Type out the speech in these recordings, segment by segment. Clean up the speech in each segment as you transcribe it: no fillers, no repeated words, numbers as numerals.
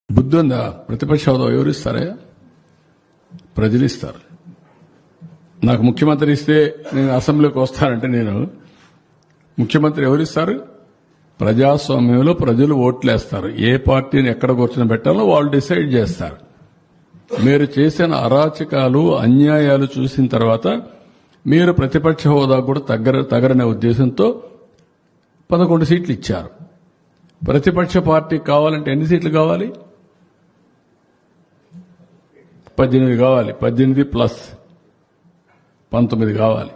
బుద్ధి ఉందా? ప్రతిపక్ష హోదా ఎవరు ఇస్తారా? ప్రజలు ఇస్తారు. నాకు ముఖ్యమంత్రి ఇస్తే నేను అసెంబ్లీకి వస్తానంటే నేను ముఖ్యమంత్రి ఎవరిస్తారు? ప్రజాస్వామ్యంలో ప్రజలు ఓట్లేస్తారు. ఏ పార్టీని ఎక్కడ కూర్చొని పెట్టాలో వాళ్ళు డిసైడ్ చేస్తారు. మీరు చేసిన అరాచకాలు అన్యాయాలు చూసిన తర్వాత మీరు ప్రతిపక్ష హోదా కూడా తగరనే ఉద్దేశంతో 11 సీట్లు ఇచ్చారు. ప్రతిపక్ష పార్టీ కావాలంటే ఎన్ని సీట్లు కావాలి? 18 కావాలి. 18 ప్లస్ 19 కావాలి.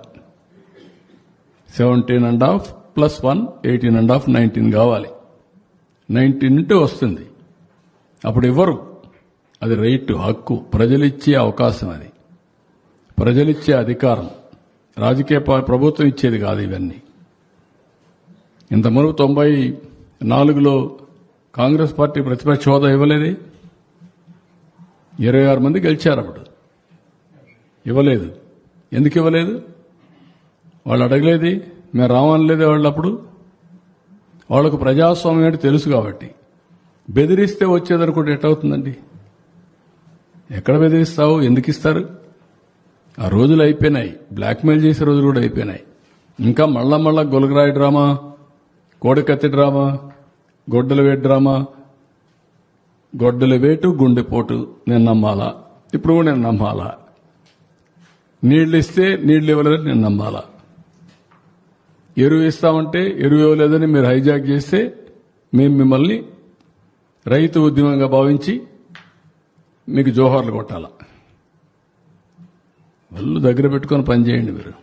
17.5 ప్లస్ 1 18.5 19 కావాలి. 19 ఉంటే వస్తుంది. అప్పుడు ఇవ్వరు. అది రైట్, హక్కు, ప్రజలిచ్చే అవకాశం. అది ప్రజలిచ్చే అధికారం. రాజకీయ ప్రభుత్వం ఇచ్చేది కాదు. ఇవన్నీ ఇంతకుముందు 94లో కాంగ్రెస్ పార్టీ ప్రతిపక్ష హోదా ఇవ్వలేదే. 26 మంది గెలిచారు. అప్పుడు ఇవ్వలేదు. ఎందుకు ఇవ్వలేదు? వాళ్ళు అడగలేదు, మేము రావనలేదే. వాళ్ళు అప్పుడు వాళ్లకు ప్రజాస్వామ్యం అంటే తెలుసు కాబట్టి. బెదిరిస్తే వచ్చేదనుకుంటే ఎట్టవుతుందండి? ఎక్కడ బెదిరిస్తావు? ఎందుకు ఇస్తారు? ఆ రోజులు అయిపోయినాయి. బ్లాక్మెయిల్ చేసే రోజులు కూడా అయిపోయినాయి. ఇంకా మళ్ళా గొలగరాయి డ్రామా, కోడికత్తి డ్రామా, గొడ్డల వేటు డ్రామా. గొడ్డల వేటు, గుండెపోటు నేను నమ్మాలా? ఇప్పుడు కూడా నేను నమ్మాలా? నీళ్లు ఇస్తే నీళ్లు ఇవ్వలేదని నేను నమ్మాలా? ఎరువు ఇస్తామంటే ఎరువు ఇవ్వలేదని మీరు హైజాక్ చేస్తే మేము మిమ్మల్ని రైతు ఉద్యమంగా భావించి మీకు జోహార్లు కొట్టాలా? వాళ్ళు దగ్గర పెట్టుకొని పనిచేయండి మీరు.